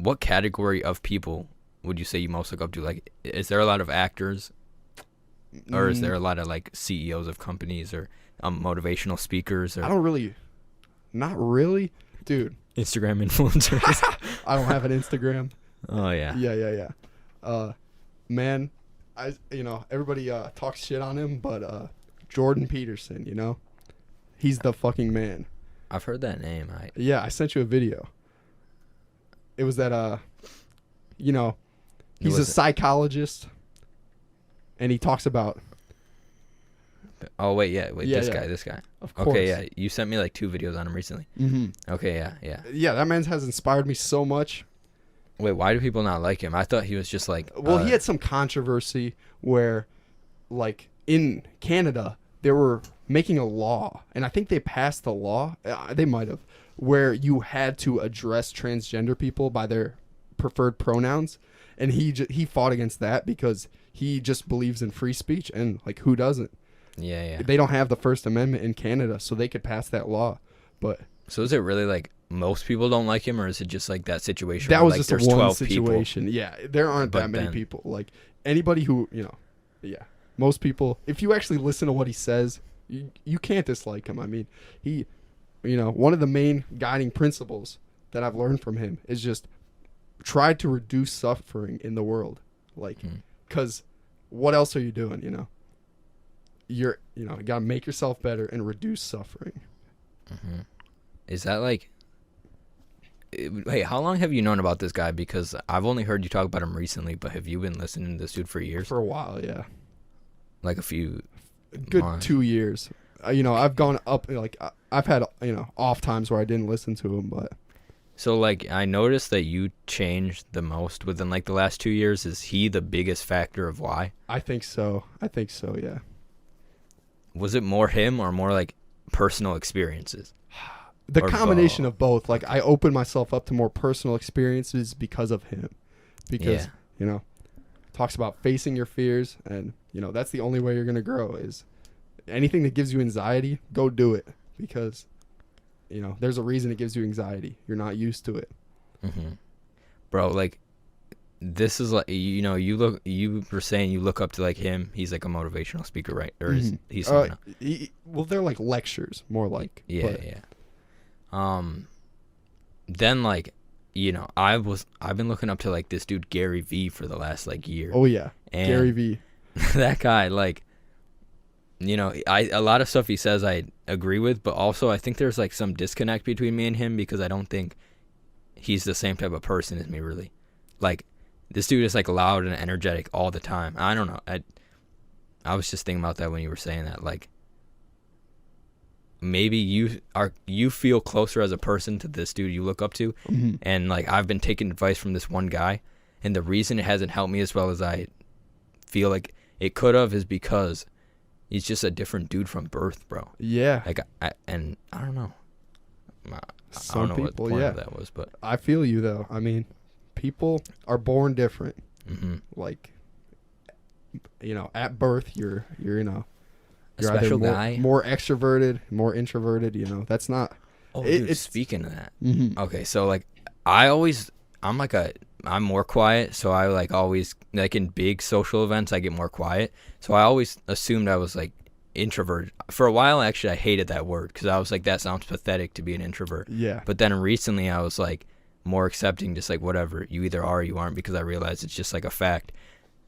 what category of people would you say you most look up to? Like, is there a lot of actors, or is there a lot of like CEOs of companies, or motivational speakers, or I don't really, not really, dude. Instagram influencers? I don't have an Instagram. Oh yeah. Yeah. Man, everybody talks shit on him, but Jordan Peterson, he's the fucking man. I've heard that name. Yeah, I sent you a video. It was that he's a psychologist, and he talks about. Oh wait, this guy. Of course. Okay, yeah, you sent me like 2 videos on him recently. Mm-hmm. Okay, yeah. Yeah, that man has inspired me so much. Wait, why do people not like him? I thought he was just like. Well, he had some controversy where, like, in Canada, they were making a law, and I think they passed the law. They might have, where you had to address transgender people by their preferred pronouns, and he fought against that because he just believes in free speech, and like, who doesn't? Yeah. They don't have the First Amendment in Canada, so they could pass that law. But so is it really like most people don't like him, or is it just like that situation? That where, was like, just there's one 12 situation. People, yeah, there aren't that many people. Like anybody who yeah, most people. If you actually listen to what he says, you can't dislike him. I mean, he, one of the main guiding principles that I've learned from him is just try to reduce suffering in the world. Like, because what else are you doing? You gotta make yourself better and reduce suffering. Mm-hmm. Is that like? Hey, how long have you known about this guy? Because I've only heard you talk about him recently, but have you been listening to this dude for years? For a while, yeah. Like a few. Good months. 2 years. I've gone up. Like I've had off times where I didn't listen to him, but. So like I noticed that you changed the most within like the last 2 years. Is he the biggest factor of why? I think so. Yeah. Was it more him or more like personal experiences? The combination of both. Like I opened myself up to more personal experiences because of him. Because, talks about facing your fears, and that's the only way you're going to grow is anything that gives you anxiety, go do it, because there's a reason it gives you anxiety. You're not used to it. Mm-hmm. Bro, like this is like you were saying you look up to like him. He's like a motivational speaker, right? Or is he's someone else? Well, they're like lectures, more like. Yeah. Then like I've been looking up to like this dude Gary V for the last like year. Oh yeah, and Gary V. That guy, like, a lot of stuff he says I agree with, but also I think there's like some disconnect between me and him because I don't think he's the same type of person as me, really. Like, this dude is like loud and energetic all the time. I don't know. I was just thinking about that when you were saying that. Like, maybe you feel closer as a person to this dude you look up to, and like I've been taking advice from this one guy, and the reason it hasn't helped me as well as I feel like it could have is because he's just a different dude from birth, bro. Yeah. Like I don't know. I Some don't know people, what the point of that was, but I feel you though. I mean, people are born different. Like, at birth, you're a special guy, more extroverted, more introverted. That's not. Oh, dude, speaking of that, okay, so like I'm more quiet, so I like always like in big social events I get more quiet. So I always assumed I was like introverted. For a while, actually, I hated that word because I was like, that sounds pathetic to be an introvert. Yeah. But then recently, I was like more accepting, just like whatever, you either are or you aren't, because I realized it's just like a fact.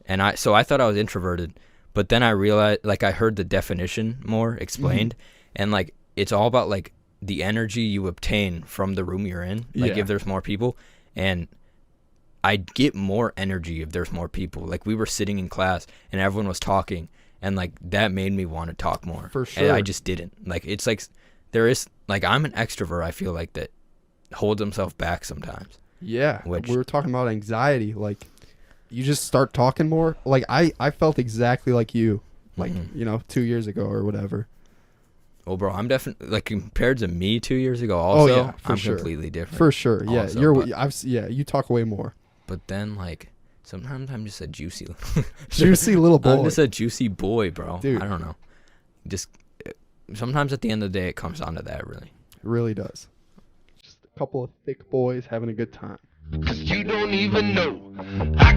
And I thought I was introverted, but then I realized, like, I heard the definition more explained, and like it's all about like the energy you obtain from the room you're in. Like if there's more people, and I get more energy if there's more people. Like we were sitting in class and everyone was talking, and like that made me want to talk more. For sure. And I just didn't. Like it's like there is like I'm an extrovert. I feel like that holds himself back sometimes. Yeah. Which, we were talking about anxiety. Like you just start talking more. Like I felt exactly like you, like 2 years ago or whatever. Oh, bro, I'm definitely like compared to me 2 years ago. Also, I'm sure. completely different. For sure. Yeah. Also, you talk way more. But then, like, sometimes I'm just a juicy little boy. I'm just a juicy boy, bro. Dude. I don't know. Just sometimes at the end of the day, it comes down to that, really. It really does. Just a couple of thick boys having a good time. 'cause you don't even know. I